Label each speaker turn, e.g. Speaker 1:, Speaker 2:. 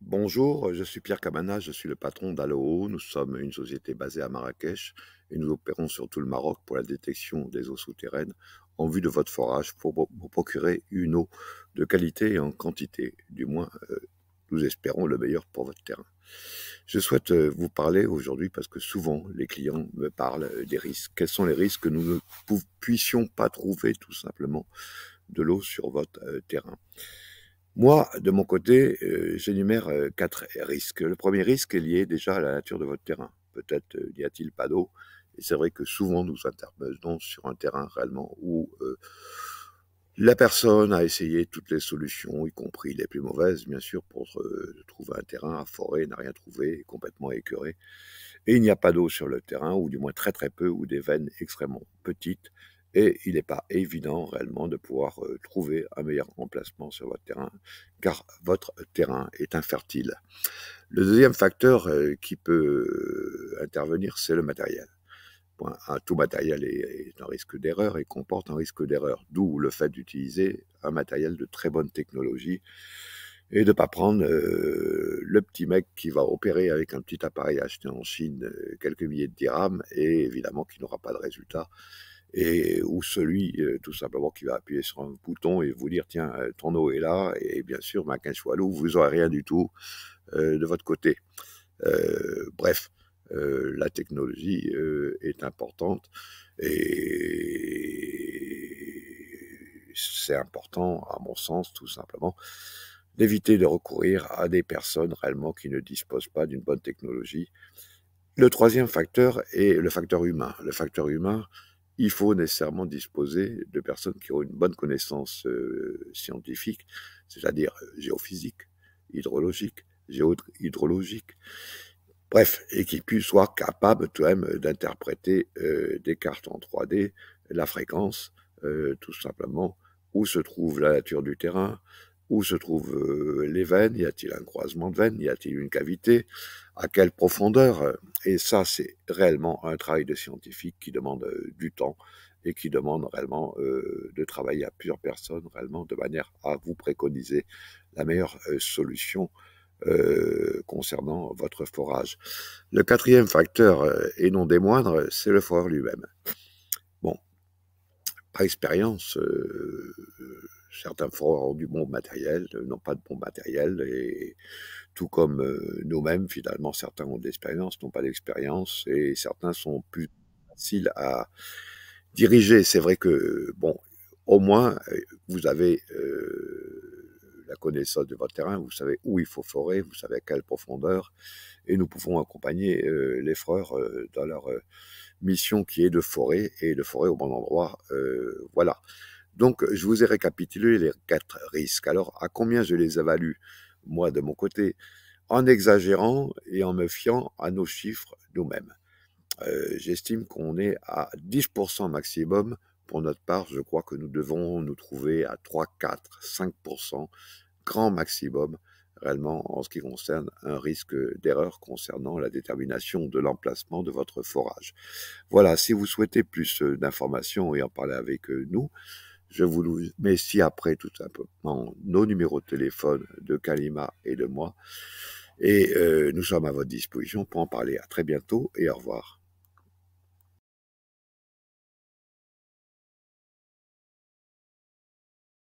Speaker 1: Bonjour, je suis Pierre Cabana, je suis le patron d'Aloho. Nous sommes une société basée à Marrakech et nous opérons sur tout le Maroc pour la détection des eaux souterraines en vue de votre forage pour vous procurer une eau de qualité et en quantité. Du moins, nous espérons le meilleur pour votre terrain. Je souhaite vous parler aujourd'hui parce que souvent les clients me parlent des risques. Quels sont les risques que nous ne puissions pas trouver tout simplement de l'eau sur votre terrain? Moi, de mon côté, j'énumère 4 risques. Le premier risque est lié déjà à la nature de votre terrain. Peut-être n'y a-t-il pas d'eau et c'est vrai que souvent nous intervenons sur un terrain réellement où, la personne a essayé toutes les solutions, y compris les plus mauvaises bien sûr, pour, trouver un terrain à forer, n'a rien trouvé, est complètement écœuré et il n'y a pas d'eau sur le terrain ou du moins très, très peu ou des veines extrêmement petites et il n'est pas évident réellement de pouvoir, trouver un meilleur emplacement sur votre terrain, car votre terrain est infertile. Le deuxième facteur, qui peut, intervenir, c'est le matériel. Bon, tout matériel est un risque d'erreur et comporte un risque d'erreur, d'où le fait d'utiliser un matériel de très bonne technologie et de ne pas prendre le petit mec qui va opérer avec un petit appareil acheté en Chine, quelques milliers de dirhams et évidemment qui n'aura pas de résultat et ou celui tout simplement qui va appuyer sur un bouton et vous dire tiens ton eau est là et bien sûr Maquin Choualou vous aurez rien du tout de votre côté. Bref, la technologie est importante et c'est important, à mon sens, tout simplement, d'éviter de recourir à des personnes réellement qui ne disposent pas d'une bonne technologie. Le troisième facteur est le facteur humain. Le facteur humain, il faut nécessairement disposer de personnes qui ont une bonne connaissance scientifique, c'est-à-dire géophysique, hydrologique, géohydrologique, bref, et qui soit capable tout de même d'interpréter des cartes en 3D, la fréquence, tout simplement, où se trouve la nature du terrain, où se trouvent les veines, y a-t-il un croisement de veines, y a-t-il une cavité, à quelle profondeur, et ça c'est réellement un travail de scientifique qui demande du temps et qui demande réellement de travailler à plusieurs personnes, réellement de manière à vous préconiser la meilleure solution concernant votre forage. Le quatrième facteur, et non des moindres, c'est le foreur lui-même. Bon, par expérience, certains foreurs ont du bon matériel, n'ont pas de bon matériel, et tout comme nous-mêmes, finalement, certains ont de l'expérience, n'ont pas d'expérience, et certains sont plus faciles à diriger. C'est vrai que, bon, au moins, vous avez la connaissance de votre terrain, vous savez où il faut forer, vous savez à quelle profondeur, et nous pouvons accompagner les foreurs dans leur mission qui est de forer, et de forer au bon endroit. Voilà. Donc, je vous ai récapitulé les 4 risques. Alors, à combien je les évalue, moi, de mon côté? En exagérant et en me fiant à nos chiffres nous-mêmes. J'estime qu'on est à 10% maximum. Pour notre part, je crois que nous devons nous trouver à 3, 4, 5% grand maximum, réellement, en ce qui concerne un risque d'erreur concernant la détermination de l'emplacement de votre forage. Voilà, si vous souhaitez plus d'informations et en parler avec nous, je vous mets ci-après tout simplement nos numéros de téléphone de Kalima et de moi. Et nous sommes à votre disposition pour en parler. À très bientôt et au revoir.